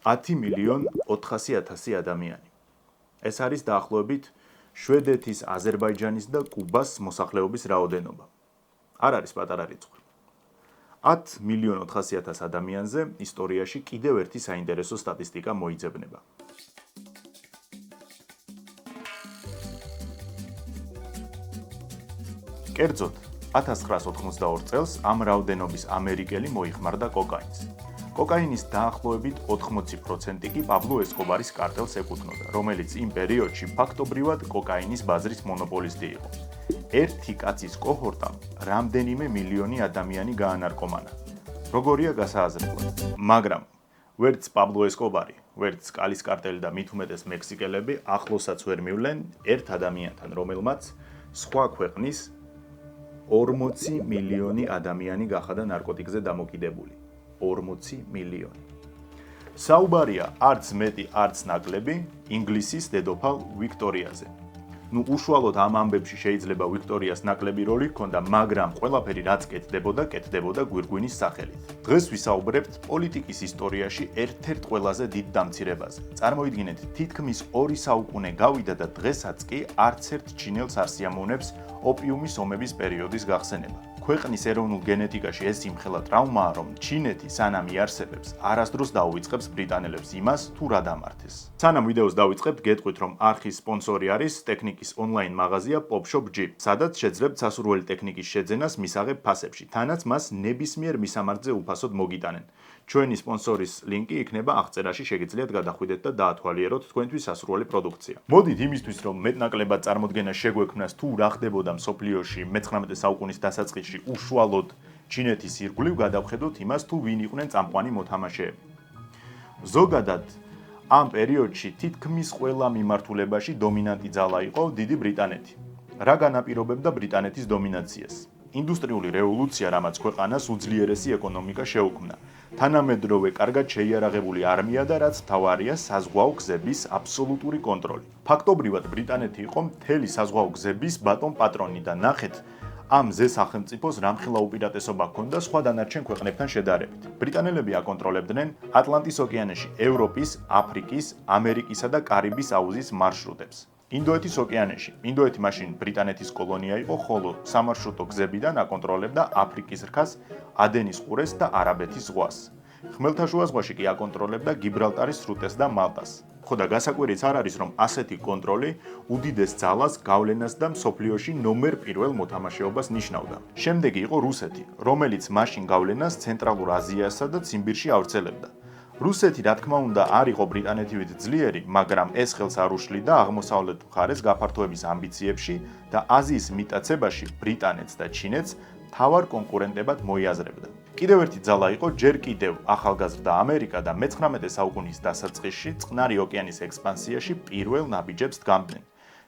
10.400.000 ადამიანი. ეს არის დაახლოებით შვედეთის, აზერბაიჯანის და კუბას მოსახლეობის რაოდენობა. არ არის პატარა რიცხვი. 10.400.000 ადამიანზე ისტორიაში კიდევ ერთი საინტერესო სტატისტიკა მოიძებნება. კერძოდ, 1982 წელს ამ რაოდენობის ამერიკელი მოიხმარდა კოკაინს. კოკაინის დაახლოებით 80% კი პაბლო ესკობარის კარტელს ეკუთვნოდა, რომელიც იმ პერიოდში ფაქტობრივად კოკაინის ბაზრის მონოპოლისტი იყო. ერთი კაცის კოჰორტამ რამდენიმე მილიონი ადამიანი გაანარკომანა. როგორია გასააზრებლად, მაგრამ ვერც პაბლო ესკობარი, ვერც კალის კარტელი და მით უმეტეს მექსიკელები ახლოსაც ვერ მივლენ ერთ ადამიანთან, რომელმაც სხვა ქვეყნის 40 მილიონი ადამიანი გახადა ნარკოტიკზე დამოკიდებული. 40 მილიონი. საუბარია არც მეტი, არც ნაკლები ინგლისის დედოფალ ვიქტორიაზე. უშუალოდ ამ ამბებში შეიძლება ვიქტორიას ნაკლები როლი ჰქონდა, მაგრამ ყველაფერი რაც კეთდებოდა გვირგვინის სახელით. დღეს ვისაუბრებთ პოლიტიკის ისტორიაში ერთ-ერთ ყველაზე დიდ დამცირებაზე. წარმოიდგინეთ, თითქმის 2 საუკუნე გავიდა და დღესაც კი არც ერთ ჩინელს არ სიამოვნებს ოპიუმის ომების პერიოდის გახსენება. ქვეყნის ეროვნულ გენეტიკაში ეს იმხელა ტრავმაა, რომ ჩინეთი სანამ იარსებებს, არასდროს დაუვიწყებს ბრიტანელებს იმას, თუ რა დამართეს. სანამ ვიდეოს დავიწყებთ, გეტყვით, რომ არხის სპონსორი არის ტექნიკის ონლაინ მაღაზია PopShop G, სადაც შეძლებთ სასურველი ტექნიკის შეძენას მისაღებ ფასებში, თანაც მას ნებისმიერ მისამართზე უფასოდ მოგიტანენ. ჩვენი სპონსორის ლინკი იქნება აღწერაში, შეგიძლიათ გადახვიდეთ და დაათვალიეროთ თქვენთვის სასურველი პროდუქცია. მოდით იმისთვის, რომ მეტნაკლებად წარმოდგენა შეგვექმნას, თუ რა ხდებოდა მსოფლიოში მე-19 საუკუნის დასაწყისში უშუალოდ ჩინეთის ირგვლივ, გადავხედოთ იმას, თუ ვინ იყვნენ წამყვანი მოთამაშეები. ზოგადად, ამ პერიოდში თითქმის ყველა მიმართულებაში დომინანტი ძალა იყო დიდი ბრიტანეთი. რა განაპირობებდა ბრიტანეთის დომინაციას? ინდუსტრიული რევოლუცია, რამაც ქვეყანას უძლიერესი ეკონომიკა შეუქმნა. თანამედროვე კარგად შეიარაღებული არმია და რაც მთავარია, საზღვაო გზების აბსოლუტური კონტროლი. ფაქტობრივად ბრიტანეთი იყო მთელი საზღვაო გზების ბატონ პატრონი და ნახეთ, ამ ზე სახელმწიფოს რამხელა უპირატესობა ჰქონდა სხვა დანარჩენ ქვეყნებთან შედარებით. ბრიტანელები აკონტროლებდნენ ატლანტის ოკეანეში ევროპის, აფრიკის, ამერიკისა და კარიბის აუზის მარშრუტებს. ინდოეთის ოკეანეში. ინდოეთი მაშინ ბრიტანეთის კოლონია იყო, ხოლო სამარშრუტო გზებიდან აკონტროლებდა აფრიკის რქას, ადენის ყურეს და არაბეთის ზღვას. ხმელთაშუა ზღვაში კი აკონტროლებდა გიბრალტარის სრუტეს და მალტას. ხო და გასაკვირიც არ არის, რომ ასეთი კონტროლი უდიდეს ძალას, გავლენას და მსოფლიოში ნომერ პირველ მოთამაშეობას ნიშნავდა. შემდეგი იყო რუსეთი, რომელიც მაშინ გავლენას ცენტრალურ აზიასა და ციმბირში ავრცელებდა. რუსეთი, რა თქმა უნდა, არ იყო ბრიტანეთივით ძლიერი, მაგრამ ეს ხელს არ უშლიდა აღმოსავლეთ მხარეს გაფართოების ამბიციებში და აზიის მიტაცებაში ბრიტანეთს და ჩინეთს მთავარ კონკურენტებად მოიაზრებდა. კიდევ ერთი ძალა იყო ჯერ კიდევ ახალგაზრდა ამერიკა და მე-19 საუკუნის დასაწყისში წყნარი ოკეანის ექსპანსიაში პირველ ნაბიჯებს დგამდნენ.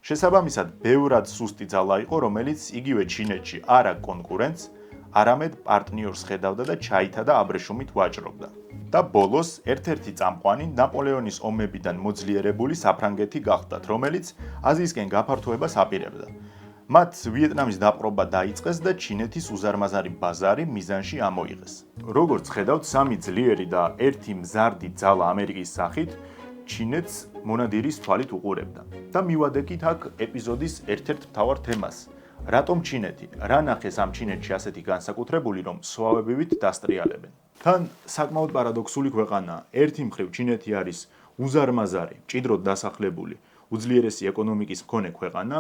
შესაბამისად, ბევრად სუსტი ძალა იყო, რომელიც იგივე ჩინეთში არა კონკურენტს, არამედ პარტნიორს ხედავდა და ჩაითა და აბრეშუმით ვაჭრობდა. და ბოლოს ერთ-ერთი წამყვანი ნაპოლეონის ომებიდან მოძლიერებული საფრანგეთი გახდათ, რომელიც აზიისკენ გაფართოებას აპირებდა. მათ ვიეტნამის დაპყრობა დაიწყეს და ჩინეთის უზარმაზარი ბაზარი მიზანში ამოიღეს. როგორც ხედავთ, სამი ძლიერი და ერთი მზარდი ძალა ამერიკის სახით ჩინეთს მონადირის თვალით უყურებდა. და მივადექით აქ ეპიზოდის ერთ-ერთ მთავარ თემას. რატომ ჩინეთი? რა ნახეს ამ ჩინეთში ასეთი განსაკუთრებული, რომ სვავებივით დასტრიალებენ? თან საკმაოდ პარადოქსული ქვეყანაა. ერთი მხრივ ჩინეთი არის უზარმაზარი, მჭიდროდ დასახლებული, უძლიერესი ეკონომიკის მქონე ქვეყანა,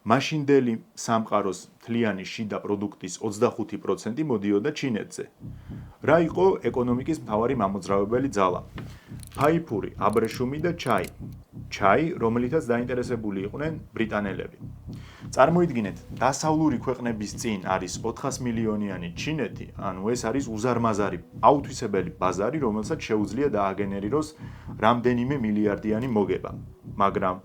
მაშინდელი სამყაროს მთლიანი შიდა პროდუქტის 25% მოდიოდა ჩინეთზე. რა იყო ეკონომიკის მთავარი მამოძრავებელი ძალა? ფაიფური, აბრეშუმი და ჩაი. ჩაი, რომელიცაც დაინტერესებული იყვნენ ბრიტანელები. წარმოიდგინეთ, დასავლური ქვეყნების წინ არის 400 მილიონიანი ჩინეთი, ანუ ეს არის უზარმაზარი, აუთვისებელი ბაზარი, რომელსაც შეუძლია დააგენერიროს რამდენიმე მილიარდიანი მოგება. მაგრამ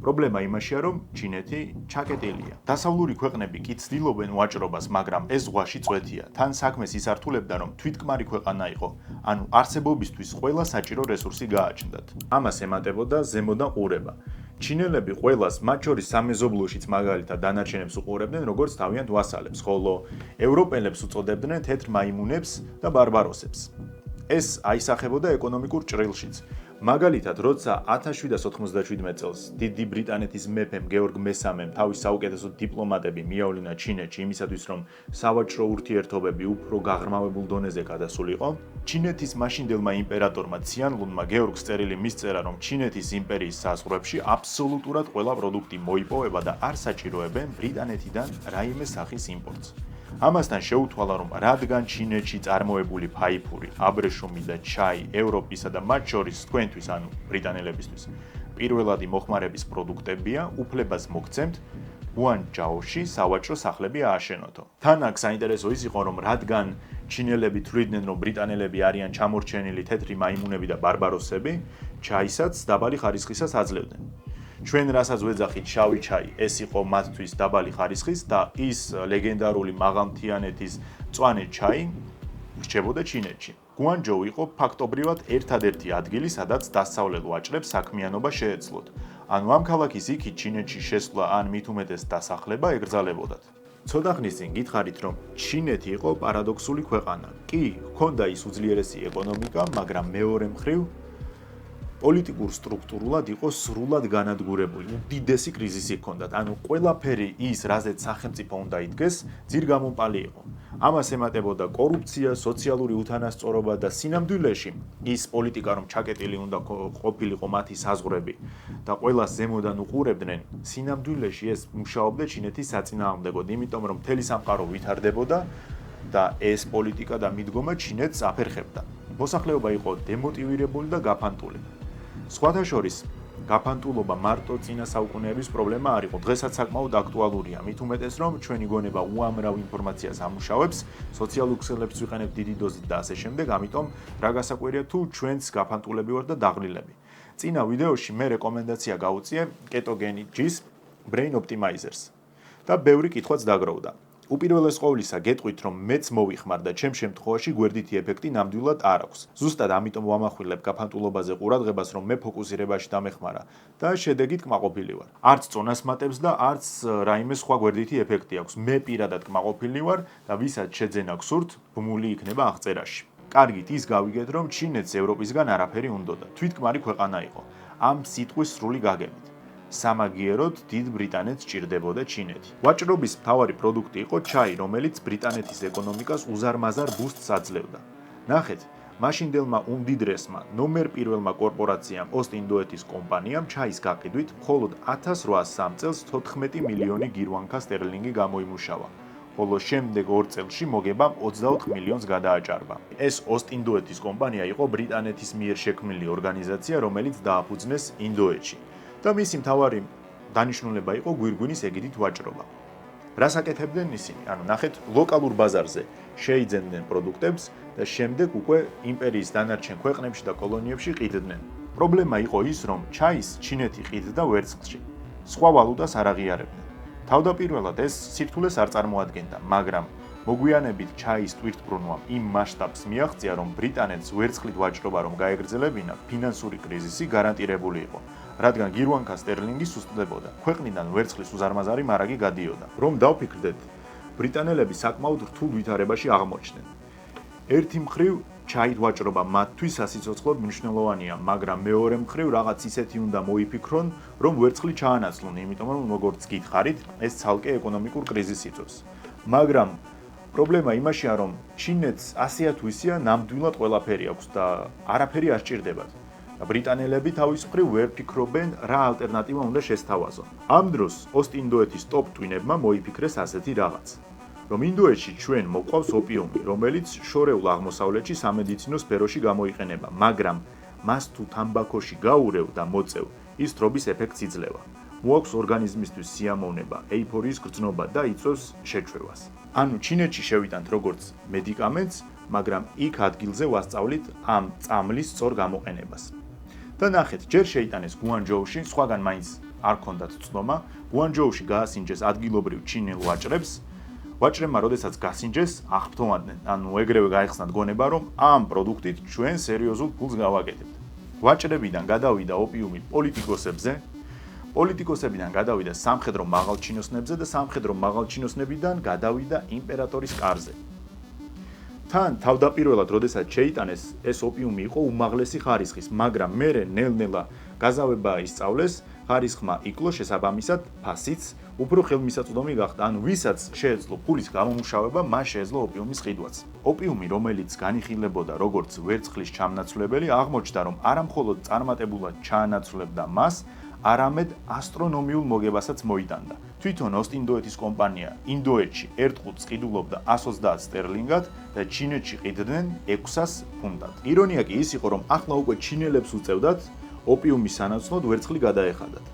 პრობლემა იმაშია, რომ ჩინეთი ჩაკეტილია. დასავლური ქვეყნები კი ცდილობენ ვაჭრობას, მაგრამ ეს ზღვაში წვეთია. თან საქმეს ისართულებდა, რომ თვითკმარი ქვეყანა იყო, ანუ არსებობისთვის ყველა საჭირო რესურსი გააჩნდათ. ამას ემატებოდა ზემოდან ყურება. ჩინელები ყველას, მათ შორის სამეზობლოშიც მაგალითად დანარჩენებს უყურებდნენ როგორც თავიანთ ვასალებს, ხოლო ევროპელებს უწოდებდნენ თეთრ მაიმუნებს და ბარბაროსებს. ეს აისახებოდა ეკონომიკურ ჭრილშიც. მაგალითად, როცა 1797 წელს დიდი ბრიტანეთის მეფემ გეორგ მესამემ თავის საუკეთესო დიპლომატები მიავლინა ჩინეთში იმისათვის, რომ სავაჭრო ურთიერთობები უფრო გაღრმავებულ დონეზე გადასულიყო, ჩინეთის მაშინდელმა იმპერატორმა ციანლუნმა გეორგს წერილი მისწერა, რომ ჩინეთის იმპერიის საზღვრებში აბსოლუტურად ყველა პროდუქტი მოიპოვება და არ საჭიროებენ ბრიტანეთიდან რაიმე სახის იმპორტს. ამასთან შეუთვალა, რომ რადგან ჩინეთში წარმოებული ფაიფური, აბრეშუმი და ჩაი ევროპისა და მათ შორის თქვენთვის, ანუ ბრიტანელებისთვის, პირველადი მოხმარების პროდუქტებია, უფლებას მოგცემთ გუანჯაოში სავაჭრო სახლები ააშენოთო. თან აქ საინტერესო ის იყო, რომ რადგან ჩინელები თვლიდნენ, რომ ბრიტანელები არიან ჩამორჩენილი თეთრი მაიმუნები და ბარბაროსები, ჩაისაც დაბალი ხარისხისას აძლევდნენ. ჩვენ რასაც ვეძახით შავი ჩაი, ეს იყო მათთვის დაბალი ხარისხის და ის ლეგენდარული მაღალმთიანეთის მწვანე ჩაი რჩებოდა ჩინეთში. გუანჯოუ იყო ფაქტობრივად ერთადერთი ადგილი, სადაც დასავლელ ვაჭრებს საქმიანობა შეეძლოთ. ანუ ამ ქალაქის იქით ჩინეთში შესვლა ან მით უმეტეს დასახლება ეკრძალებოდათ. ცოტა ხნის წინ გითხარით, რომ ჩინეთი იყო პარადოქსული ქვეყანა. კი, ჰქონდა ის უძლიერესი ეკონომიკა, მაგრამ მეორე მხრივ პოლიტიკურ სტრუქტურულად იყო სრულად განადგურებული. უდიდესი კრიზისი ჰქონდათ. ანუ ყველაფერი ის, რაზეც სახელმწიფო უნდა იდგეს, ძირგამომპალი იყო. ამას ემატებოდა კორუფცია, სოციალური უთანასწორობა და სინამდვილეში ის პოლიტიკა, რომ ჩაკეტილი უნდა ყოფილიყო მათი საზღვრები და ყველას ზემოდან უყურებდნენ, სინამდვილეში ეს მუშაობდა ჩინეთის საწინააღმდეგოდ, იმიტომ რომ მთელი სამყარო ვითარდებოდა და ეს პოლიტიკა და მიდგომა ჩინეთს აფერხებდა. მოსახლეობა იყო დემოტივირებული და გაფანტული. სხვათა შორის, გაფანტულობა მარტო წინა საუკუნეების პრობლემა არ იყო, დღესაც საკმაოდ აქტუალურია, მით უმეტეს რომ ჩვენი გონება უამრავ ინფორმაციას ამუშავებს, სოციალურ ქსელებს ვიყენებთ დიდი დოზით და ასე შემდეგ, ამიტომ რა გასაკვირია თუ ჩვენც გაფანტულები ვართ და დაღლილები. წინა ვიდეოში მე რეკომენდაცია გავუწიე კეტოგენი ჯის Brain Optimizers და ბევრი კითხვაც დაგროვდა. უპირველეს ყოვლისა გეტყვით, რომ მეც მოვიხმარ და ჩემ შემთხვევაში გვერდითი ეფექტი ნამდვილად არ აქვს. ზუსტად ამიტომ ვამახვილებ გაფანტულობაზე ყურადღებას, რომ მე ფოკუსირებაში დამეხმარა და შედეგით კმაყოფილი ვარ. არც წონას მატებს და არც რაიმე სხვა გვერდითი ეფექტი აქვს. მე პირადად კმაყოფილი ვარ და ვისაც შეძენა გსურთ, ბმული იქნება აღწერაში. კარგით, ის გავიგეთ, რომ ჩინეთს ევროპისგან არაფერი უნდოდა. თვითკმარი ქვეყანა იყო. ამ სიტყვის სრული გაგებით. სამაგიეროდ დიდ ბრიტანეთს ჭირდებოდა ჩინეთი. ვაჭრობის მთავარი პროდუქტი იყო ჩაი, რომელიც ბრიტანეთის ეკონომიკას უზარმაზარ ბუსტს აძლევდა. ნახეთ, მაშინდელმა უმდიდრესმა ნომერ პირველმა კორპორაციამ ოსტ-ინდოეთის კომპანიამ ჩაის გაყიდვით მხოლოდ 1803 წელს 14 მილიონი გირვანქა სტერლინგი გამოიმუშავა. ხოლო შემდეგ 2 წელში მოგებამ 24 მილიონს გადააჭარბა. ეს ოსტ-ინდოეთის კომპანია იყო ბრიტანეთის მიერ შექმნილი ორგანიზაცია, რომელიც დააფუძნეს ინდოეთში. და მისი მთავარი დანიშნულება იყო გვირგვინის ეგიდით ვაჭრობა. რას აკეთებდნენ ისინი? ანუ ნახეთ, ლოკალურ ბაზარზე შეიძენდნენ პროდუქტებს და შემდეგ უკვე იმპერიის დანარჩენ ქვეყნებში და კოლონიებში ყიდდნენ. პრობლემა იყო ის, რომ ჩაის ჩინეთი ყიდდა ვერცხლში. სხვა ვალუტას არ აღიარებდნენ. თავდაპირველად ეს სირთულეს არ წარმოადგენდა, მაგრამ მოგვიანებით ჩაის ტვირთბრუნვამ იმ მასშტაბს მიაღწია, რომ ბრიტანეთს ვერცხლით ვაჭრობა რომ გაეგრძელებინა, ფინანსური კრიზისი გარანტირებული იყო. რადგან გირვანქა სტერლინგი სუსტდებოდა, ქვეყნიდან ვერცხლის უზარმაზარი მარაგი გადიოდა. რომ დავფიქრდეთ, ბრიტანელები საკმაოდ რთულ ვითარებაში აღმოჩნდნენ. ერთი მხრივ ჩაით ვაჭრობა მათთვის სასიცოცხლოდ მნიშვნელოვანია, მაგრამ მეორე მხრივ რაღაც ისეთი უნდა მოიფიქრონ, რომ ვერცხლი ჩაანაცვლონ, იმიტომ რომ როგორც გითხარით, ეს ცალკე ეკონომიკურ კრიზისს იწვევს. მაგრამ პრობლემა იმაშია, რომ ჩინეთს ასეა თუ ისეა ნამდვილად ყველაფერი აქვს და არაფერი არ სჭირდებათ. ბრიტანელები თავის მხრივ ვერ ფიქრობენ, რა ალტერნატივა უნდა შესთავაზონ. ამ დროს ოსტ-ინდოეთის ტოპ ტვინებმა მოიფიქრეს ასეთი რაღაც, რომ ინდოეთში ჩვენ მოყავს ოპიუმი, რომელიც შორეულ აღმოსავლეთში სამედიცინო სფეროში გამოიყენება, მაგრამ მას თუ თამბაქოში გაურევ და მოწევ, ის თრობის ეფექტს იძლევა. მოაქვს ორგანიზმისთვის სიამოვნება, ეიფორიის გრძნობა და იწვევს შეჩვევას. ანუ ჩინეთში შევიტანთ როგორც მედიკამენტს, მაგრამ იქ ადგილზე ვასწავლით ამ წამლის სწორ გამოყენებას. და ნახეთ, ჯერ შეიტანეს გუანჯოუში, სხვაგან მაინც არ ქონდათ ცნობა, გუანჯოუში გაასინჯეს ადგილობრივ ჩინელ ვაჭრებს. ვაჭრებმა როდესაც გასინჯეს, აღფრთოვანდნენ, ანუ ეგრევე გაიხსნათ გონება, რომ ამ პროდუქტით ჩვენ სერიოზულ ფულს გავაკეთებთ. ვაჭრებიდან გადავიდა ოპიუმი პოლიტიკოსებზე, პოლიტიკოსებიდან გადავიდა სამხედრო მაღალჩინოსნებზე და სამხედრო მაღალჩინოსნებიდან გადავიდა იმპერატორის კარზე. თან თავდაპირველად, როდესაც შეიტანეს, ეს ოპიუმი იყო უმაღლესი ხარისხის, მაგრამ მერე ნელ-ნელა გაზავება ისწავლეს, ხარისხმა იკლო, შესაბამისად, ფასიც უფრო ხელმისაწვდომი გახდა. ანუ ვისაც შეეძლო ფულის გამომუშავება, მას შეეძლო ოპიუმის ყიდვაც. ოპიუმი, რომელიც განიხილებოდა როგორც ვერცხლის ჩამნაცვლებელი, აღმოჩნდა, რომ არა მხოლოდ წარმატებულად ჩაანაცვლებდა მას, არამედ ასტრონომიულ მოგებასაც მოიტანდა. თვითონ ოსტინდოეთის კომპანია ინდოეთში ერთ ყუთს ყიდულობდა 130 სტერლინგად და ჩინეთში ყიდდნენ 600 ფუნტად. ირონია კი ის იყო, რომ ახლა უკვე ჩინელებს უწევდათ ოპიუმის სანაცვლოდ ვერცხლი გადაეხადათ.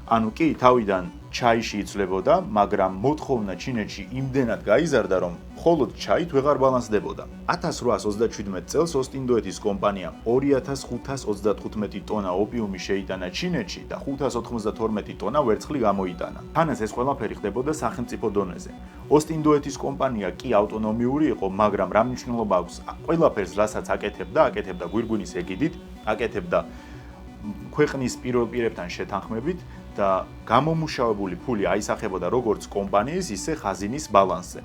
ანუ კი თავიდან ჩაიში იცვლებოდა, მაგრამ მოთხოვნა ჩინეთში იმდენად გაიზარდა, რომ მხოლოდ ჩაით ვეღარ ბალანსდებოდა. 1837 წელს ოსტინდოეთის კომპანიამ 2535 ტონა ოპიუმი შეიტანა ჩინეთში და 592 ტონა ვერცხლი გამოიტანა. თანაც ეს ყველაფერი ხდებოდა სახელმწიფო დონეზე. ოსტინდოეთის კომპანია კი ავტონომიური იყო, მაგრამ რა მნიშვნელობა აქვს ყველაფერს, რასაც აკეთებდა გვირგვინის ეგიდით, აკეთებდა ქვეყნის პირველ პირებთან შეთანხმებით და გამომუშავებული ფული აისახებოდა როგორც კომპანიის, ისე ხაზინის ბალანსზე.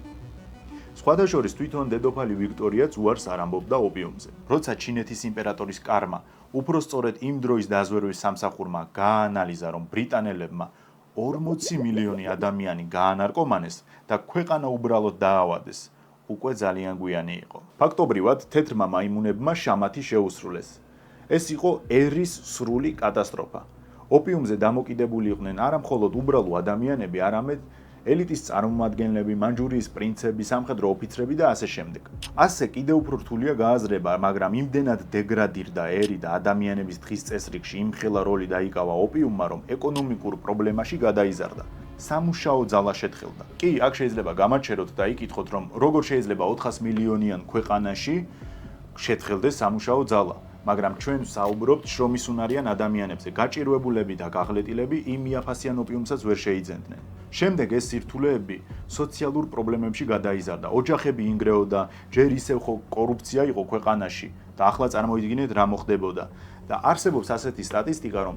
სხვადასხვა თვითონ დედოფალი ვიქტორიაც უარს არ ამბობდა ოპიუმზე. როცა ჩინეთის იმპერატორის კარმა უпростоრედ იმ დროის დაზვერვის სამსახურმა გააანალიზა, რომ ბრიტანელებმა 40 მილიონი ადამიანი გაანარკომანეს და ქვეყანა უბრალოდ დაავადეს, უკვე ძალიან გვიანი იყო. ფაქტობრივად, თეთრმა მაიმუნებმა შამათი შეუსრულეს. ეს იყო ერის სრული კატასტროფა. ოპიუმზე დამოკიდებული იყვნენ არა მხოლოდ უბრალო ადამიანები, არამედ ელიტის წარმომადგენლები, მანჯურიის პრინცები, სამხედრო ოფიცრები და ასე შემდეგ. ასე კიდევ უფრო რთულია გააზრება, მაგრამ იმდენად დეგრადირდა ერი და ადამიანების დღის წესრიგში იმხელა როლი დაიკავა ოპიუმმა, რომ ეკონომიკურ პრობლემაში გადაიზარდა. სამუშაო ძალა შეთხელდა. კი, აქ შეიძლება გამაჩეროთ და იკითხოთ, რომ როგორ შეიძლება 400 მილიონიან ქვეყანაში შეთხელდეს სამუშაო ძალა. მაგრამ ჩვენ ვსაუბრობთ შრომისუნარიან ადამიანებზე, გაჭირვებულები და გაღლეტილები იმ იაფასიან ოპიუმსაც ვერ შეიძენდნენ. შემდეგ ეს სირთულეები სოციალურ პრობლემებში გადაიზარდა. ოჯახები ინგრეოდა, ჯერ ისევ კორუფცია იყო ქვეყანაში და ახლა წარმოიდგინეთ რა მოხდებოდა. და არსებობს ასეთი სტატისტიკა, რომ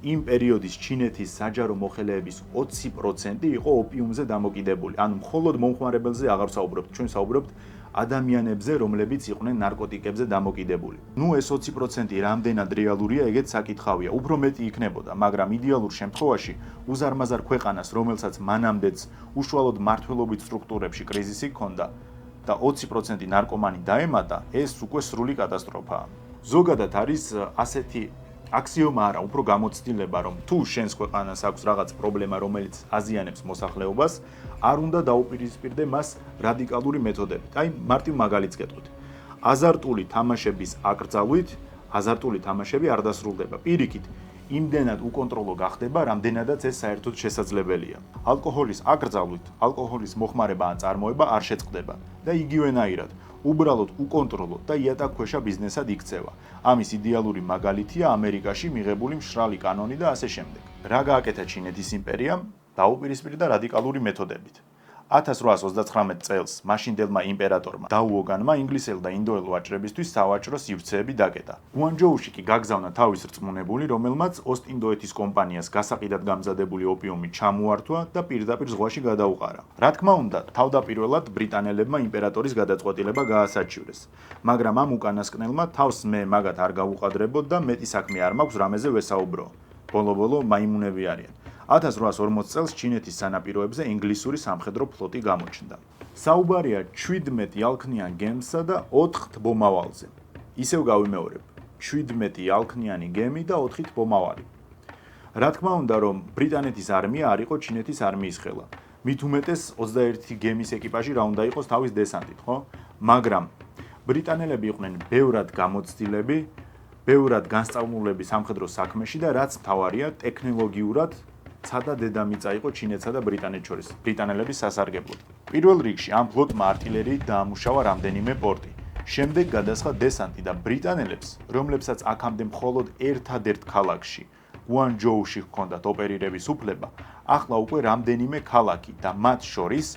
იმ პერიოდის ჩინეთის საჯარო მოხელეების 20% იყო ოპიუმზე დამოკიდებული. ანუ მხოლოდ მომხმარებელზე აღარ ვსაუბრობთ, ჩვენ ვსაუბრობთ ადამიანებზე, რომლებიც იყვნენ ნარკოტიკებზე დამოკიდებული. ნუ ეს 20% რამდენად რეალურია, ეგეც საკითხავია. უფრო მეტი იქნებოდა, მაგრამ იდეალურ შემთხვევაში უზარმაზარ ქვეყანას, რომელსაც მანამდეც უშუალოდ მმართველობით სტრუქტურებში კრიზისი ჰქონდა და 20% ნარკომანი დაემატა, ეს უკვე სრული კატასტროფაა. ზოგადად არის ასეთი აქსიომა არა, უფრო გამოცდილება, რომ თუ შენს ქვეყანას აქვს რაღაც პრობლემა, რომელიც აზიანებს მოსახლეობას, არ უნდა დაუპირისპირდე მას რადიკალური მეთოდებით. აი, მარტივ მაგალითს გეტყვით. აზარტული თამაშების აკრძალვით, აზარტული თამაშები არ დასრულდება. პირიქით, იმდენად უკონტროლო გახდება, რამდენადაც ეს საერთოდ შესაძლებელია. ალკოჰოლის აკრძალვით, ალკოჰოლის მოხმარება ან წარმოება არ შეწყდება და იგივენაირად. უბრალოდ უკონტროლო და იატაკქვეშა ბიზნესად იქცევა. ამის იდეალური მაგალითია ამერიკაში მიღებული მშრალი კანონი და ასე შემდეგ. რა გააკეთა ჩინეთის იმპერიამ? დაუპირისპირდა რადიკალური მეთოდებით. 1839 წელს მაშინდელმა იმპერატორმა დაუოგანმა ინგლისელ და ინდოელ ვაჭრებისთვის სავაჭრო სივრცეები დაკეტა. გუანჯოუში კი გაგზავნა თავის რწმუნებული, რომელმაც ოსტინდოეთის კომპანიას გასაყიდად გამზადებული ოპიუმი ჩამოართვა და პირდაპირ ზღვაში გადაუყარა. რა თქმა უნდა, თავდაპირველად ბრიტანელებმა იმპერატორის გადაწყვეტილება გაასაჩივრეს, მაგრამ ამ უკანასკნელმა თავს მე მაგათ არ გაუყადრებოდ და მეტი საქმე არ მაქვს რამეზე ვესაუბრო. ბოლო-ბოლო მაიმუნები არიან. 1840 წელს ჩინეთის სანაპიროებზე ინგლისური სამხედრო ფლოტი გამოჩნდა. საუბარია 17 ალქნიან გემსა და 4 თბომავალზე. ისევ გავიმეორებ, 17 ალქნიანი გემი და 4 თბომავალი. რა თქმა უნდა, რომ ბრიტანეთის არმია არ იყო ჩინეთის არმიის ხელა. მით უმეტეს 21 გემის ეკიპაჟი რა უნდა იყოს თავის დესანტით, ხო? მაგრამ ბრიტანელები იყვნენ ბევრად გამოცდილები, ბევრად განსწავლულები სამხედრო საქმეში და რაც მთავარია, ტექნოლოგიურად ცადა დედამიწა იყო ჩინეთსა და ბრიტანეთს შორის, ბრიტანელების სასარგებლოდ. პირველ რიგში ამ ფლოტმა არტილერიით დაამუშავა რამდენიმე პორტი. შემდეგ გადასხა დესანტი და ბრიტანელებს, რომლებსაც აქამდე მხოლოდ ერთადერთ ქალაქში, გუანჯოუში ჰქონდათ ოპერირების უფლება, ახლა უკვე რამდენიმე ქალაქი და მათ შორის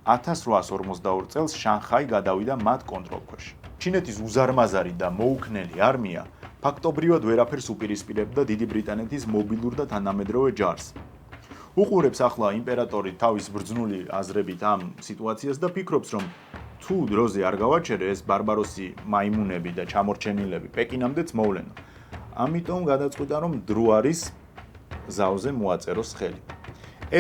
1842 წელს შანხაი გადავიდა მათ კონტროლქვეშ. ჩინეთის უზარმაზარი და მოუქნელი არმია ფაქტობრივად ვერაფერს უპირისპირებდა დიდი ბრიტანეთის მობილურ და თანამედროვე ჯარს. უყურებს ახლა იმპერატორი თავის ბრძნული აზრებით ამ სიტუაციას და ფიქრობს, რომ თუ დროზე არ გავაჩერე ეს ბარბაროსი მაიმუნები და ჩამორჩენილები პეკინამდეც მოვლენა. ამიტომ გადაწყვიტა რომ დრო არის ზავზე მოაწეროს ხელი.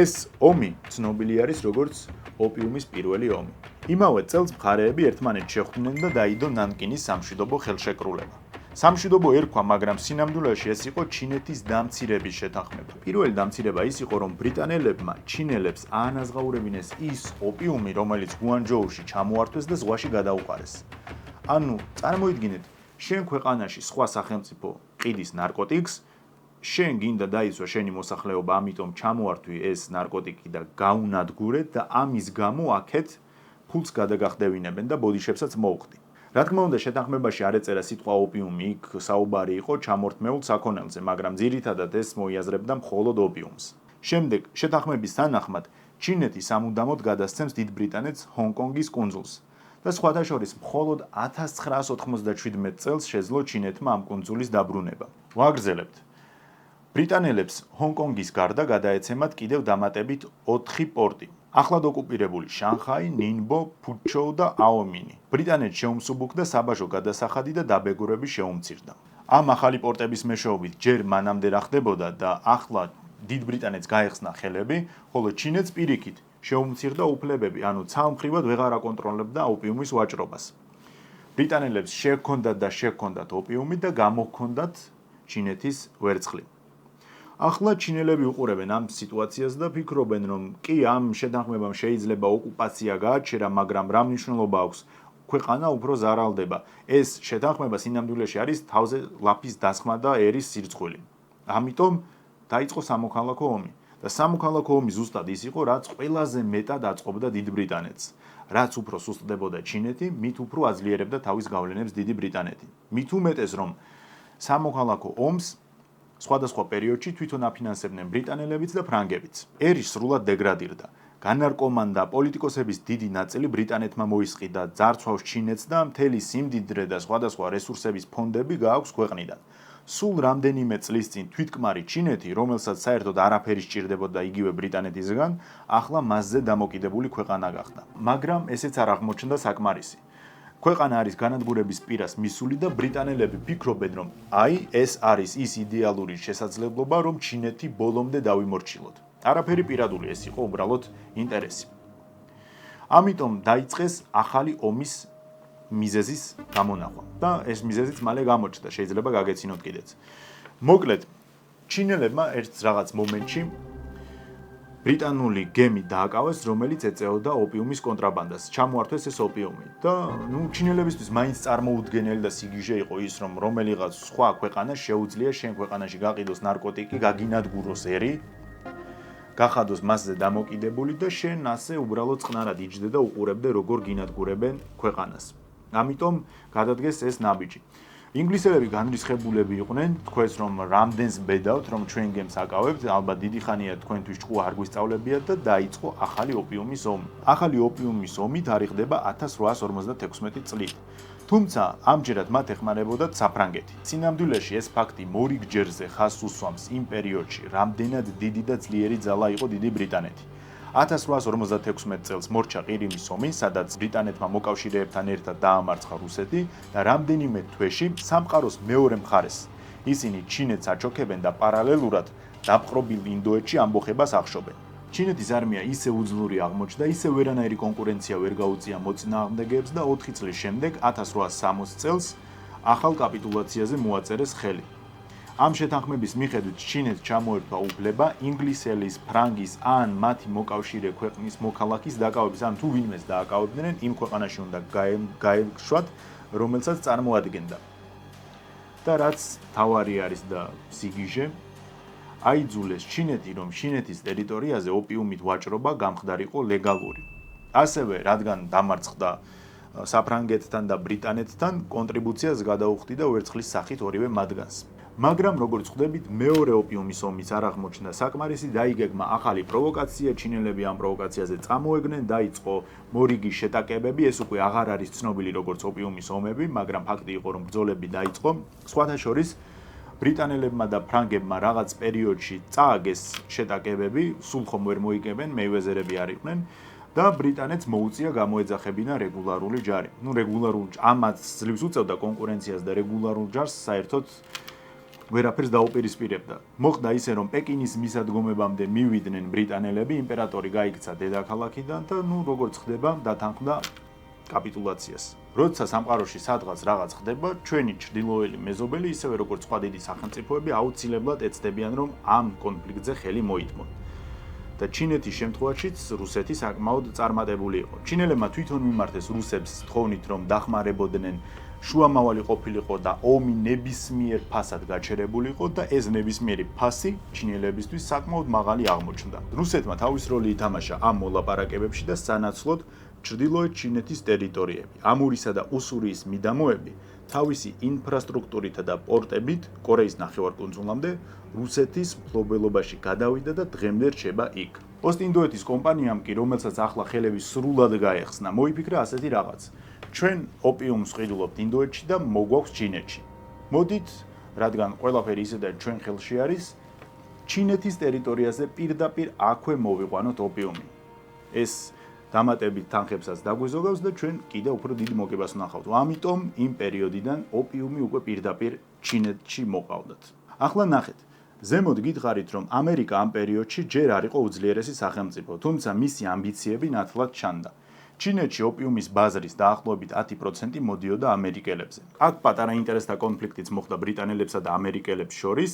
ეს ომი ცნობილი არის როგორც ოპიუმის პირველი ომი. იმავე წელს მხარეები ერთმანეთს შეხვდნენ და დაიდო ნანკინის სამშვიდობო ხელშეკრულება. სამშვიდობო ერქვა, მაგრამ სინამდვილეში ეს იყო ჩინეთის დამცირების შეთანხმება. პირველი დამცირება ის იყო, რომ ბრიტანელებმა ჩინელებს აანაზღაურებინეს ის ოპიუმი, რომელიც გუანჯოუში ჩამოართვეს და ზღვაში გადაუყარეს. ანუ, წარმოიდგინეთ, შენ ქვეყანაში სხვა სახელმწიფო ყიდის ნარკოტიკს, შენ გინდა დაიცვა შენი მოსახლეობა, ამიტომ ჩამოართვი ეს ნარკოტიკი და გაუნადგურე და ამის გამო აქეთ ფულს გადაგახდევინებენ და ბოდიშებსაც მოუხდი. რა თქმა უნდა, შეთანხმებაში არ ეწერა სიტყვა ოპიუმი, იქ საუბარი იყო ჩამორთმეულ საქონელზე, მაგრამ ძირითადად ეს მოიაზრებდა მხოლოდ ოპიუმს. შემდეგ, შეთანხმების თანახმად, ჩინეთი სამუდამოდ გადასცემს დიდ ბრიტანეთს ჰონკონგის კუნძულს და სხვათა შორის მხოლოდ 1997 წელს შეძლო ჩინეთმა ამ კუნძულის დაბრუნება. ვაგრძელებთ. ბრიტანელებს ჰონკონგის გარდა გადაეცემათ კიდევ დამატებით 4 პორტი. ახლად ოკუპირებული შანხაი, ნინბო, ფუჩოუ და აომინი. ბრიტანეთს შეუმსუბუქდა საბაჟო გადასახადი და დაბეგურების შეუმცირდა. ამ ახალი პორტების მეშვეობით ჯერ მანამდე რა ხდებოდა და ახლა დიდ ბრიტანეთს გაეხსნა ხელები, ხოლო ჩინეთს პირიქით შეუმცირდა უფლებები, ანუ ცალმხრივად ვეღარ აკონტროლებდა ოპიუმის ვაჭრობას. ბრიტანელებს შეჰქონდათ და შეჰქონდათ ოპიუმი და გამოჰქონდათ ჩინეთის ვერცხლი. ახლა ჩინელები უყურებენ ამ სიტუაციას და ფიქრობენ, რომ კი ამ შეთანხმებამ შეიძლება ოკუპაცია გააჩერა, მაგრამ რა მნიშვნელობა აქვს? ქვეყანა უფრო ზარალდება. ეს შეთანხმება სინამდვილეში არის თავზე ლაფის დასხმა და ერის სირცხვილი. ამიტომ დაიწყო სამოქალაქო ომი. და სამოქალაქო ომი ზუსტად ის იყო, რაც ყველაზე მეტად აწყობდა დიდ ბრიტანეთს. რაც უფრო სუსტდებოდა ჩინეთი, მით უფრო აძლიერებდა თავის გავლენებს დიდი ბრიტანეთი. მით უმეტეს, რომ სამოქალაქო ომს სხვადასხვა პერიოდში თვითონ აფინანსებდნენ ბრიტანელებიც და ფრანგებიც. ერი სრულად დეგრადირდა. განარკომან და პოლიტიკოსების დიდი ნაწილი ბრიტანეთმა მოისყიდა, ძარცვავს ჩინეთს და მთელი სიმდიდრე და სხვადასხვა რესურსების ფონდები გააქვს ქვეყნიდან. სულ რამდენიმე წლის წინ თვითკმარი ჩინეთი, რომელსაც საერთოდ არაფერი სჭირდებოდა იგივე ბრიტანეთისგან, ახლა მასზე დამოკიდებული ქვეყანა გახდა. მაგრამ ესეც არ აღმოჩნდა საკმარისი. ქვეყანა არის განადგურების პირას მისული და ბრიტანელები ფიქრობენ, რომ აი ეს არის ის იდეალური შესაძლებლობა, რომ ჩინეთი ბოლომდე დავიმორჩილოთ. არაფერი პირადული, ეს იყო უბრალოდ ინტერესი. ამიტომ დაიწყეს ახალი ომის მიზეზის გამონახვა და ეს მიზეზიც მალე გამოჩნდა, შეიძლება გაგეცინოთ კიდეც. მოკლედ, ჩინელებმა ერთ რაღაც მომენტში ბრიტანული გემი დააკავეს, რომელიც ეწეოდა ოპიუმის კონტრაბანდას. ჩამოართვეს ეს ოპიუმი და ჩინელებისთვის მაინც წარმოუდგენელი და სიგიჟე იყო ის, რომ რომელიღაც სხვა ქვეყანა შეუძლია შენ ქვეყანაში გაყიდოს ნარკოტიკი, გაგინადგუროს ერი, გახადოს მასზე დამოკიდებული და შენ ასე უბრალოდ წყნარად იჯდე და უყურებდე, როგორ გინადგურებენ ქვეყანას. ამიტომ გადადგეს ეს ნაბიჯი. ინგლისელები განრისხებულები იყვნენ, თქვეს რომ რამდენს ბედავთ, რომ ჩვენ გემს აკავებთ, ალბათ დიდი ხანია თქვენთვის ჭკუა არ გვისწავლებიათ და დაიწყო ახალი ოპიუმის ომი. ახალი ოპიუმის ომი თარიღდება 1856 წლით. თუმცა ამჯერად მათ ეხმარებოდათ საფრანგეთი. სინამდვილეში ეს ფაქტი მორიგჯერზე ხაზს უსვამს იმ პერიოდში, რამდენად დიდი და ძლიერი ძალა იყო დიდი ბრიტანეთი. 1856 წელს მორჩა ყირიმის ომი, სადაც ბრიტანეთმა მოკავშირეებთან ერთად დაამარცხა რუსეთი და რამდენიმე თვეში სამყაროს მეორე მხარეს ისინი ჩინეთს აჩოქებენ და პარალელურად დაპყრობილ ინდოეთში ამბოხებას ახშობენ. ჩინეთის არმია ისე უძლური აღმოჩნდა, ისე ვერანაირი კონკურენცია ვერ გაუწია მოწინააღმდეგეებს და 4 წლის შემდეგ 1860 წელს ახალ კაპიტულაციაზე მოაწერეს ხელი. ამ შეთანხმების მიხედვით ჩინეთს ჩამოერთვა უფლება ინგლისელის, ფრანგის ან მათი მოკავშირე ქვეყნის მოქალაქის დაკავების, ან თუ ვინმეს დააკავებდნენ, იმ ქვეყანაში უნდა გაეშვათ, რომელსაც წარმოადგენდა. და რაც თავარი არის და სიგიჟე, აიძულეს ჩინეთი, რომ ჩინეთის ტერიტორიაზე ოპიუმით ვაჭრობა გამხდარიყო ლეგალური. ასევე, რადგან დამარცხდა საფრანგეთთან და ბრიტანეთთან, კონტრიბუციას გადაუხდიდა ვერცხლის სახით ორივე მათგანს. მაგრამ როგორც ხვდებით, მეორე ოპიუმის ომის არ აღმოჩნდა საკმარისი, დაიგეგმა ახალი პროვოკაცია, ჩინელები ამ პროვოკაციაზე წამოეგნენ, დაიწყო მორიგი შეტაკებები, ეს უკვე აღარ არის ცნობილი როგორც ოპიუმის ომები, მაგრამ ფაქტი იყო, რომ ბრძოლები დაიწყო. სხვათა შორის ბრიტანელებმა და ფრანგებმა რაღაც პერიოდში წააგეს შეტაკებები, სულ ხომ ვერ მოიგებენ, მეიუეზერები არ იყვნენ, და ბრიტანეთს მოუწია გამოეძახებინა რეგულარული ჯარი. რეგულარული ამაც ძლივს უწევდა კონკურენციას და რეგულარულ ჯარს საერთოდ ვერაფერს დაუპირისპირებდა. მოხდა ისე, რომ პეკინის მისადგომებამდე მივიდნენ ბრიტანელები, იმპერატორი გაიქცა დედაქალაქიდან და როგორც ხდება, დათანხმდა კაპიტულაციას. როცა სამყაროში სადღაც რაღაც ხდება, ჩვენი ჩრდილოელი მეზობელი, ისევე როგორც სხვა დიდი სახელმწიფოები, აუცილებლად ეცდებიან, რომ ამ კონფლიქტზე ხელი მოითმონ. და ჩინეთის შემთხვევაშიც რუსეთი საკმაოდ წარმატებული იყო. ჩინელებმა თვითონ მიმართეს რუსებს თხოვნით, რომ დახმარებოდნენ, შუამავალი ყოფილიყო და ომი ნებისმიერ ფასად გაჩერებულიყო და ეს ნებისმიერი ფასი ჩინელებისთვის საკმაოდ მაღალი აღმოჩნდა. რუსეთმა თავის როლი ითამაშა ამ მოლაპარაკებებში და სანაცვლოდ ჩრდილოეთ ჩინეთის ტერიტორიები, ამურისა და უსურიის მიდამოები თავისი ინფრასტრუქტურითა და პორტებით კორეის ნახევარკუნძულამდე რუსეთის მფლობელობაში გადავიდა და დღემდე რჩება იქ. ოსტ-ინდოეთის კომპანიამ კი, რომელსაც ახლა ხელები სრულად გაეხსნა, მოიფიქრა ასეთი რაღაც. ჩვენ ოპიუმს ვყიდულობთ ინდოეთში და მოგვაქვს ჩინეთში. მოდით, რადგან ყველაფერი ისედაც ჩვენ ხელში არის, ჩინეთის ტერიტორიაზე პირდაპირ აქვე მოვიყვანოთ ოპიუმი. ეს დამატებით თანხებსაც დაგვიზოგავს და ჩვენ კიდე უფრო დიდ მოგებას ვნახავთ. ამიტომ იმ პერიოდიდან ოპიუმი უკვე პირდაპირ ჩინეთში მოყავდათ. ახლა ნახეთ, ზემოთ გითხარით, რომ ამერიკა ამ პერიოდში ჯერ არ იყო უძლიერესი სახელმწიფო, თუმცა მისი ამბიციები ნათლად ჩანდა. ჩინეთში ოპიუმის ბაზრის დაახლოებით 10% მოდიოდა ამერიკელებზე. აქ პატარა ინტერესთა კონფლიქტიც მოხდა ბრიტანელებსა და ამერიკელებს შორის,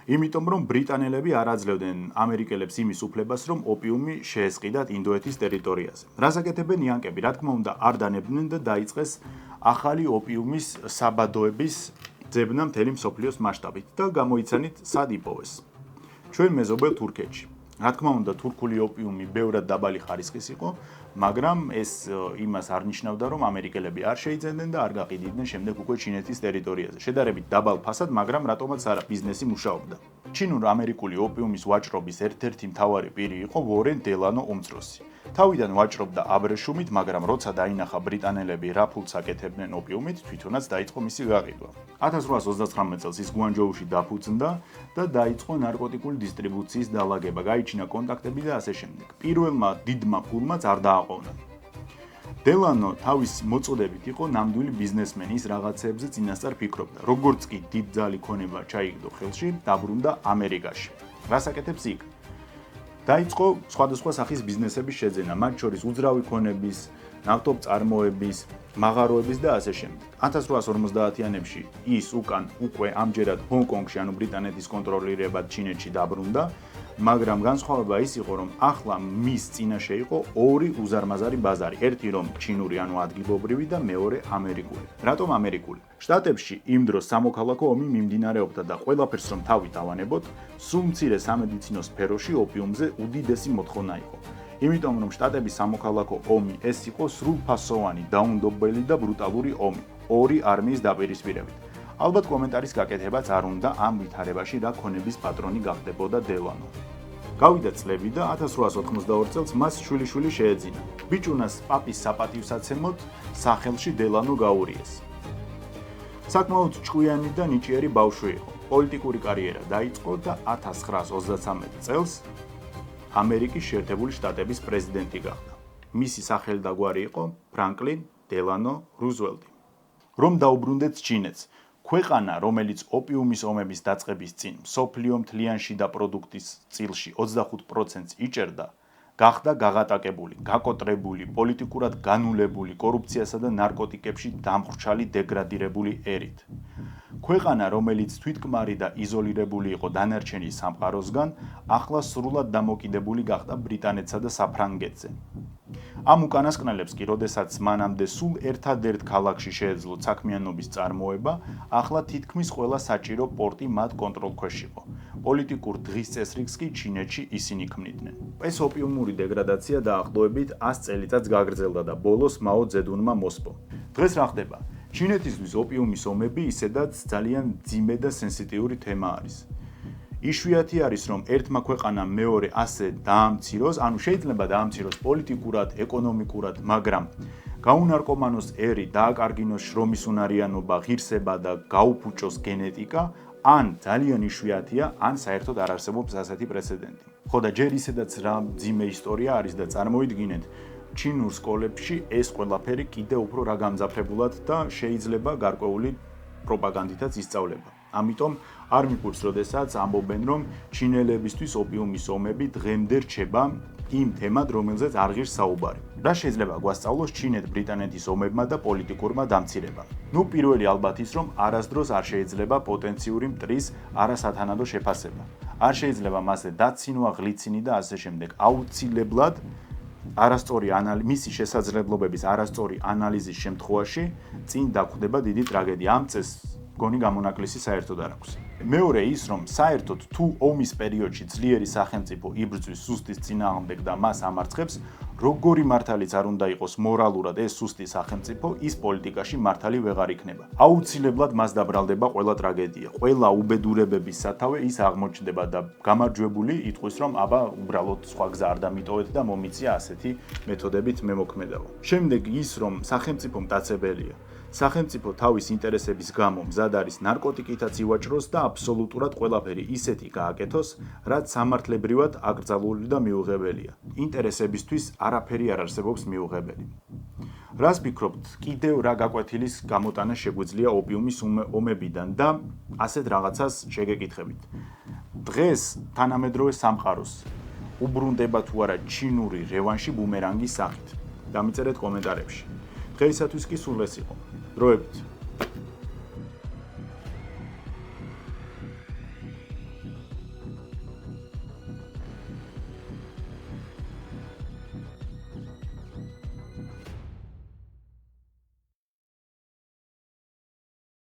იმიტომ რომ ბრიტანელები არ აძლევდნენ ამერიკელებს იმის უფლებას, რომ ოპიუმი შეესყიდათ ინდოეთის ტერიტორიაზე. რას აკეთებენ იანკები? რა თქმა უნდა, არ დანებდნენ და დაიწყეს ახალი ოპიუმის საბადოების ძებნა მთელი მსოფლიოს მასშტაბით და გამოიცანით სად იპოვეს. ჩვენ მეზობელ თურქეთში. რა თქმა უნდა, თურქული ოპიუმი ბევრად დაბალი ხარისხის იყო, მაგრამ ეს იმას არ ნიშნავდა, რომ ამერიკელები არ შეიძენდნენ და არ გაყიდიდნენ შემდეგ უკვე ჩინეთის ტერიტორიაზე. შედარებით დაბალ ფასად, მაგრამ რატომაც არა ბიზნესი მუშაობდა. ჩინურ-ამერიკული ოპიუმის ვაჭრობის ერთ-ერთი მთავარი პირი იყო ვორენ დელანო უმცროსი. თავიდან ვაჭრობდა აბრეშუმით, მაგრამ როცა დაინახა ბრიტანელები რა ფულს აკეთებდნენ ოპიუმით, თვითონაც დაიწყო მისი გაყიდვა. 1839 წელს ის გუანჯოუში დაფუძნდა და დაიწყო ნარკოტიკული დისტრიბუციის დალაგება, გაიჩინა კონტაქტები და ასე შემდეგ. პირველმა დიდმა ფულმაც არ დააყოვნა. დელანო თავის მოწოდებით იყო ნამდვილი ბიზნესმენი, ის რაღაცეებზე წინასწარ ფიქრობდა. როგორც კი დიდ ძალი ქონება ჩაიგდო ხელში, დაბრუნდა ამერიკაში. რას აკეთებს იქ? დაიწყო სხვადასხვა სახის ბიზნესების შეძენა, მათ შორის უძრავი ქონების, ნავთობწარმოების, მაღაროების და ასე შემდეგ. 1850-იანებში ის უკვე ამჯერად ჰონკონგში, ანუ ბრიტანეთის კონტროლირებად ჩინეთში დაბრუნდა, მაგრამ განსხვავება ის იყო, რომ ახლა მის წინაშე იყო ორი უზარმაზარი ბაზარი, ერთი რომ ჩინური, ანუ ადგილობრივი და მეორე ამერიკული. რატომ ამერიკული? შტატებში იმ დროს სამოქალაქო ომი მიმდინარეობდა და ყველაფერს რომ თავი დავანებოთ, სულ მცირე სამედიცინო სფეროში ოპიუმზე უდიდესი მოთხოვნა იყო. იმიტომ რომ შტატების სამოქალაქო ომი ეს იყო სრულფასოვანი, დაუნდობელი და ბრუტალური ომი, ორი არმიის დაპირისპირებით. ალბათ კომენტარის გაკეთებაც არ უნდა ამ ვითარებაში რა ქონების პატრონი გახდებოდა დელანო. გავიდა წლები და 1882 წელს მას შვილიშვილი შეეძინა. ბიჭუნას პაპის საპატივსაცემოდ სახელში დელანო გაურიეს. საკმაოდ ჭკვიანი და ნიჭიერი ბავშვი იყო. პოლიტიკური კარიერა დაიწყო და 1933 წელს ამერიკის შეერთებული შტატების პრეზიდენტი გახდა. მისი სახელდაგვარი იყო ფრანკლინ დელანო რუზველტი. რომ დაუბრუნდეთ ჩინეთს, ქვეყანა, რომელიც ოპიუმის ომების დაწყების წინ მსოფლიო მთლიანში და პროდუქტის წილში 25%-ს იჭერდა, გახდა გაღატაკებული, გაკოტრებული, პოლიტიკურად განულებული, კორუფციასა და ნარკოტიკებში დამხრჩალი დეგრადირებული ერით. ქვეყანა, რომელიც თვითკმარი და იზოლირებული იყო დანარჩენი სამყაროსგან, ახლა სრულად დამოკიდებული გახდა ბრიტანეთსა და საფრანგეთზე. ამ უკანასკნელებს კი, როდესაც მანამდე სულ ერთადერთ ქალაქში შეეძლოთ საქმიანობის წარმოება, ახლა თითქმის ყველა საჭირო პორტი მათ კონტროლქვეშ იყო. პოლიტიკურ დღის წესრიგს კი ჩინეთში ისინი ქმნიდნენ. ეს ოპიუმური დეგრადაცია დაახლოებით 100 წელიწადს გაგრძელდა და ბოლოს მაო ძედუნმა მოსპო. დღეს რა ხდება? ჩინეთისთვის ოპიუმის ომები ისედაც ძალიან მძიმე და სენსიტიური თემა არის. იშვიათი არის, რომ ერთმა ქვეყანამ მეორე ასე დაამციროს, ანუ შეიძლება დაამციროს პოლიტიკურად, ეკონომიკურად, მაგრამ გაუნარკომანოს ერი, დააკარგინოს შრომის უნარიანობა, ღირსება და გაუფუჭოს გენეტიკა, ან ძალიან იშვიათია, ან საერთოდ არ არსებობს ასეთი პრეცედენტი. ხო და ჯერ ისედაც რა მძიმე ისტორია არის და წარმოიდგინეთ, ჩინურ სკოლებში ეს ყველაფერი კიდევ უფრო რა გამძაფრებულად და შეიძლება გარკვეული პროპაგანდითაც ისწავლება. ამიტომ არ მიგურს, როდესაც ამბობენ, რომ ჩინელებისთვის ოპიუმის ომები დღემდე რჩება იმ თემად, რომელზეც არ ღირს საუბარი. რა შეიძლება გვასწავლოს ჩინეთ-ბრიტანეთის ომებმა და პოლიტიკურმა დამცირებამ? პირველი ალბათ ის, რომ არასდროს არ შეიძლება პოტენციური მტრის არასათანადო შეფასება. არ შეიძლება მასზე დაცინვა, ღლიცინი და ასე შემდეგ. აუცილებლად არასწორი მისი შესაძლებლობების არასწორი ანალიზის შემთხვევაში წინ დაგვხვდება დიდი ტრაგედია. ამ წესს გონი გამონაკლისი საერთოდ არ აქვს. მეორე ის, რომ საერთოდ თუ ომის პერიოდში ძლიერი სახელმწიფო იბრძვის სუსტის წინააღმდეგ და მას ამარცხებს, როგორი მართალიც არ უნდა იყოს მორალურად ეს სუსტი სახელმწიფო, ის პოლიტიკაში მართალი ვეღარ იქნება. აუცილებლად მას დაბრალდება ყველა ტრაგედია, ყველა უბედურებების სათავე ის აღმოჩნდება და გამარჯვებული იტყვის, რომ აბა უბრალოდ სხვა გზა არ დამიტოვეთ და მომიცია ასეთი მეთოდებით მემოქმედავა. შემდეგ ის, რომ სახელმწიფო მტაცებელია. სახელმწიფო თავის ინტერესების გამო მზად არის ნარკოტიკითაც ივაჭროს და აბსოლუტურად ყველაფერი ისეთი გააკეთოს, რაც სამართლებრივად აკრძალული და მიუღებელია. ინტერესებისთვის არაფერი არ არსებობს მიუღებელი. რას ფიქრობთ, კიდევ რა გაკვეთილის გამოტანა შეგვიძლია ოპიუმის ომებიდან და ასეთ რაღაცას შეგეკითხებით. დღეს თანამედროვე სამყაროს უბრუნდება თუ არა ჩინური რევანში ბუმერანგის სახით? დამიწერეთ კომენტარებში. დღეისათვის კი სულ ეს იყო. დროებით.